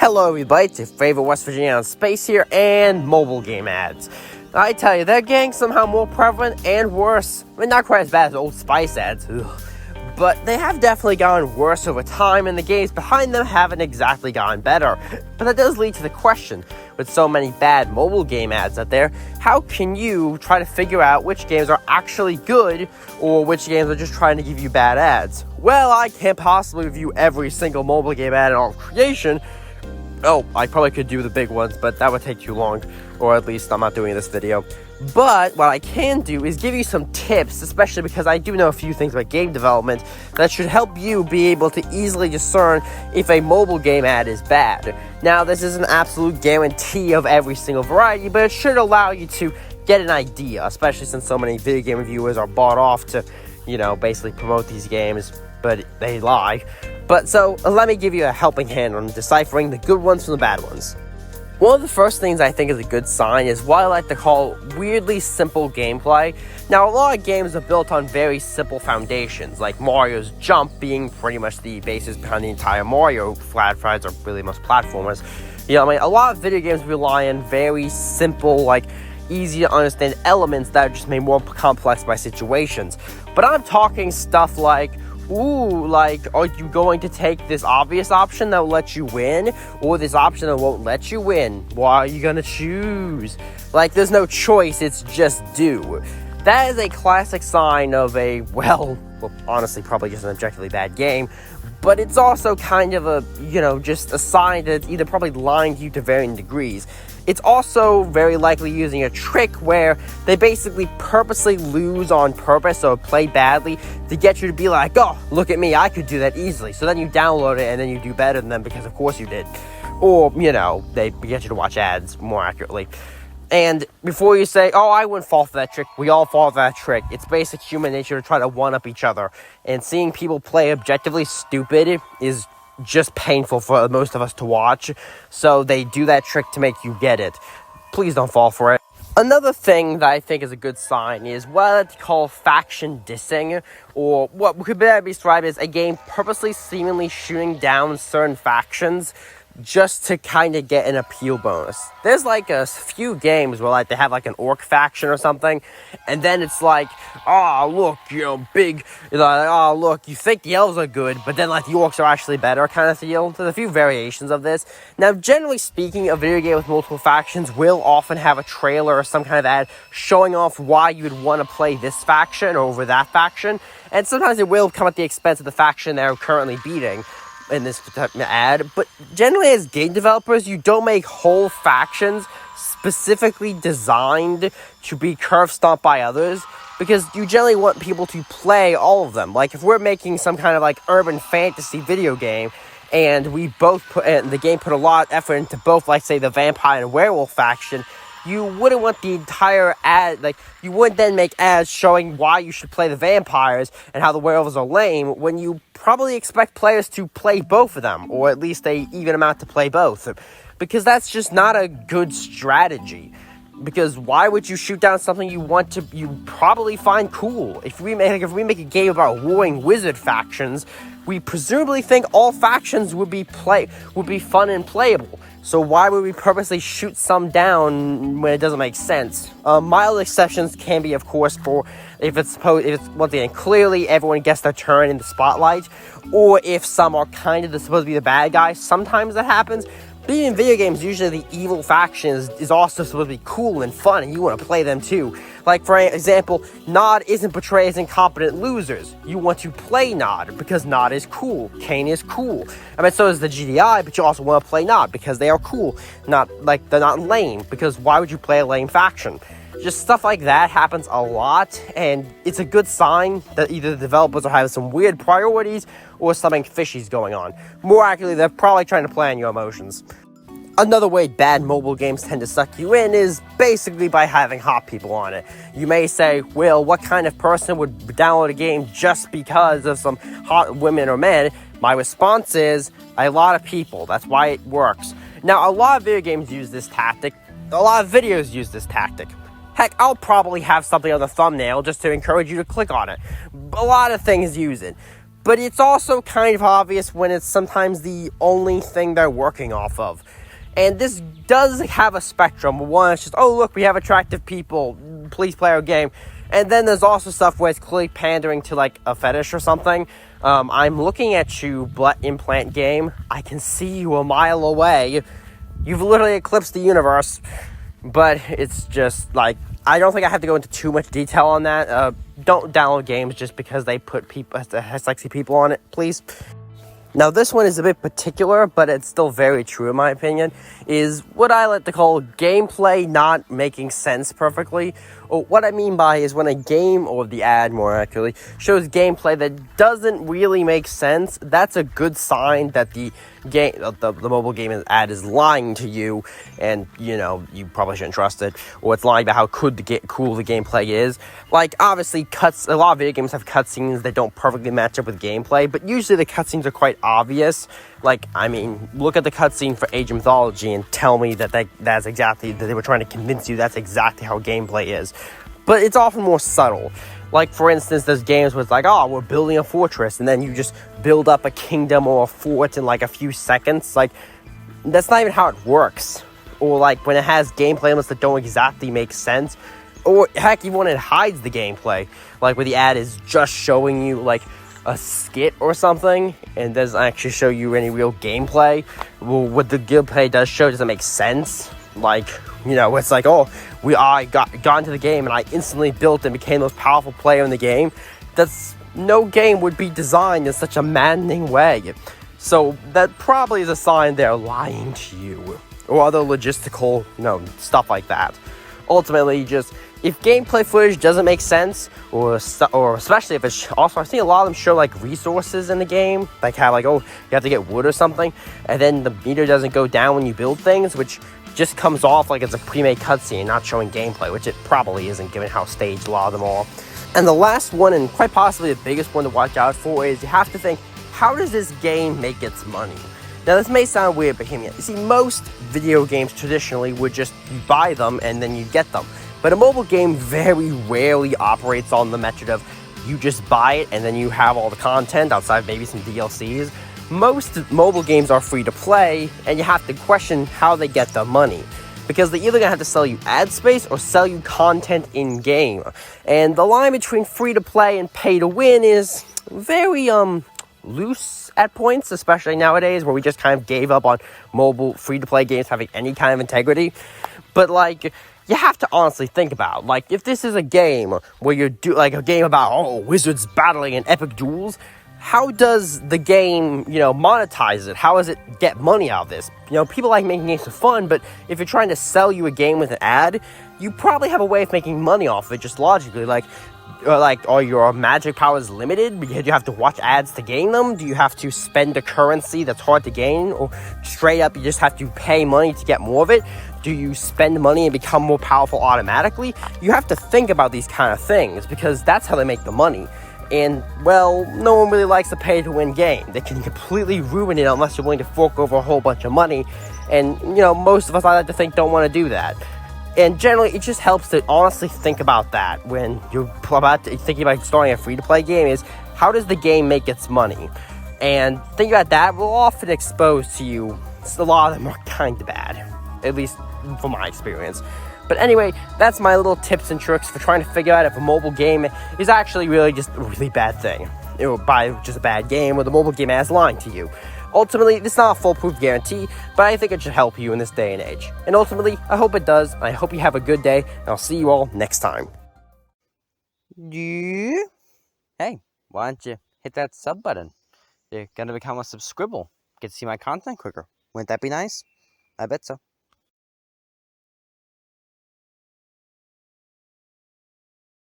Hello everybody, it's your favorite West Virginia on Space here, and mobile game ads. I tell you, they're getting somehow more prevalent and worse. I mean, not quite as bad as Old Spice ads, but they have definitely gotten worse over time, and the games behind them haven't exactly gotten better. But that does lead to the question, with so many bad mobile game ads out there, how can you try to figure out which games are actually good, or which games are just trying to give you bad ads? Well, I can't possibly review every single mobile game ad in all creation. Oh, I probably could do the big ones, but that would take too long, or at least I'm not doing this video. But what I can do is give you some tips, especially because I do know a few things about game development that should help you be able to easily discern if a mobile game ad is bad. Now, this is an absolute guarantee of every single variety, but it should allow you to get an idea, especially since so many video game reviewers are bought off to, basically promote these games, but they lie. But so, let me give you a helping hand on deciphering the good ones from the bad ones. One of the first things I think is a good sign is what I like to call weirdly simple gameplay. Now, a lot of games are built on very simple foundations, like Mario's jump being pretty much the basis behind the entire Mario franchise, or really most platformers. A lot of video games rely on very simple, easy to understand elements that are just made more complex by situations. But I'm talking stuff like, are you going to take this obvious option that will let you win, or this option that won't let you win? Why are you gonna choose? There's no choice, it's just do. That is a classic sign of a, honestly, probably just an objectively bad game, but it's also kind of a, just a sign that it's either probably lying to you to varying degrees. It's also very likely using a trick where they basically purposely lose on purpose or play badly to get you to be like, oh, look at me, I could do that easily. So then you download it and then you do better than them because of course you did. Or, they get you to watch ads more accurately. And before you say, oh, I wouldn't fall for that trick, we all fall for that trick. It's basic human nature to try to one-up each other. And seeing people play objectively stupid is just painful for most of us to watch, so they do that trick to make you get it. Please don't fall for it. Another thing that I think is a good sign is what I like to call faction dissing, or what could be described as a game purposely seemingly shooting down certain factions just to kind of get an appeal bonus. There's a few games where they have an orc faction or something, and then it's look, big, look, you think the elves are good, but then the orcs are actually better kind of deal. There's a few variations of this. Now, generally speaking, a video game with multiple factions will often have a trailer or some kind of ad showing off why you would want to play this faction over that faction, and sometimes it will come at the expense of the faction they're currently beating in this ad. But generally, as game developers, you don't make whole factions specifically designed to be curve stomped by others, because you generally want people to play all of them. If we're making some kind of urban fantasy video game, and we both the game put a lot of effort into both, say the vampire and werewolf faction, you wouldn't want the entire ad, you wouldn't then make ads showing why you should play the vampires and how the werewolves are lame, when you probably expect players to play both of them, or at least a even amount to play both, because that's just not a good strategy. Because why would you shoot down something you probably find cool? If we make a game about warring wizard factions, we presumably think all factions would be fun and playable. So why would we purposely shoot some down when it doesn't make sense? Mild exceptions can be, of course, for if it's once again clearly everyone gets their turn in the spotlight, or if some are kind of supposed to be the bad guys. Sometimes that happens. But in video games, usually the evil faction is also supposed to be cool and fun, and you want to play them too. For example, Nod isn't portrayed as incompetent losers. You want to play Nod because Nod is cool. Kane is cool. So is the GDI, but you also want to play Nod because they are cool. They're not lame, because why would you play a lame faction? Just stuff like that happens a lot, and it's a good sign that either the developers are having some weird priorities or something fishy's going on. More accurately, they're probably trying to play on your emotions. Another way bad mobile games tend to suck you in is basically by having hot people on it. You may say, well, what kind of person would download a game just because of some hot women or men? My response is, a lot of people. That's why it works. Now, a lot of video games use this tactic. A lot of videos use this tactic. Heck, I'll probably have something on the thumbnail just to encourage you to click on it. A lot of things use it. but it's also kind of obvious when it's sometimes the only thing they're working off of. And this does have a spectrum. One, it's just, oh, look, we have attractive people, please play our game. And then there's also stuff where it's clearly pandering to, like, a fetish or something. I'm looking at you, butt implant game. I can see you a mile away. You've literally eclipsed the universe. But it's just, like, I don't think I have to go into too much detail on that. Don't download games just because they put sexy people on it, please. Now, this one is a bit particular, but it's still very true in my opinion, is what I like to call gameplay not making sense perfectly. Or what I mean by is when a game, or the ad more accurately, shows gameplay that doesn't really make sense, that's a good sign that the game, the mobile game ad is lying to you, and, you know, you probably shouldn't trust it, or it's lying about how cool the gameplay is. Like, obviously, a lot of video games have cutscenes that don't perfectly match up with gameplay, but usually the cutscenes are quite obvious. Like, I mean, look at the cutscene for Age of Mythology and tell me that's exactly, that they were trying to convince you that's exactly how gameplay is. But it's often more subtle. Like, for instance, there's games where it's like, oh, we're building a fortress, and then you just build up a kingdom or a fort in, like, a few seconds. Like, that's not even how it works. Or, like, when it has gameplay elements that don't exactly make sense. Or, heck, even when it hides the gameplay. Like, where the ad is just showing you, like, a skit or something, and doesn't actually show you any real gameplay. Well, what the gameplay does show doesn't make sense. Like, you know, it's like, oh, I got into the game and I instantly built and became the most powerful player in the game. No game would be designed in such a maddening way. So that probably is a sign they're lying to you, or other logistical, stuff like that. Ultimately, just if gameplay footage doesn't make sense, or especially if it's also, I've seen a lot of them show like resources in the game, like how like, oh, you have to get wood or something, and then the meter doesn't go down when you build things, which just comes off like it's a pre-made cutscene, not showing gameplay, which it probably isn't given how staged a lot of them are. And the last one, and quite possibly the biggest one to watch out for, is you have to think, how does this game make its money? Now, this may sound weird, but hear me out. You see, most video games traditionally would just, you buy them and then you get them. But a mobile game very rarely operates on the method of you just buy it and then you have all the content outside maybe some DLCs. Most mobile games are free to play, and you have to question how they get the money. Because they're either going to have to sell you ad space or sell you content in-game. And the line between free to play and pay to win is very, loose at points, especially nowadays, where we just kind of gave up on mobile free-to-play games having any kind of integrity. But, like, you have to honestly think about, like, if this is a game where you do, like, a game about, wizards battling in epic duels, how does the game, monetize it? How does it get money out of this? People like making games for fun, but if you're trying to sell you a game with an ad, you probably have a way of making money off of it, just logically, are your magic powers limited because you have to watch ads to gain them? Do you have to spend a currency that's hard to gain? Or straight up, you just have to pay money to get more of it? Do you spend money and become more powerful automatically? You have to think about these kind of things because that's how they make the money. And, well, no one really likes a pay-to-win game. They can completely ruin it unless you're willing to fork over a whole bunch of money. And, most of us, I like to think, don't want to do that. And generally, it just helps to honestly think about that when you're thinking about starting a free-to-play game is, how does the game make its money? And thinking about that will often expose to you, a lot of them are kind of bad, at least from my experience. But anyway, that's my little tips and tricks for trying to figure out if a mobile game is actually really just a really bad thing. Or buy just a bad game, or the mobile game is lying to you. Ultimately, it's not a foolproof guarantee, but I think it should help you in this day and age. And ultimately, I hope it does. I hope you have a good day, and I'll see you all next time. Yeah? Hey, why don't you hit that sub button? You're gonna become a subscribble. Get to see my content quicker. Wouldn't that be nice? I bet so.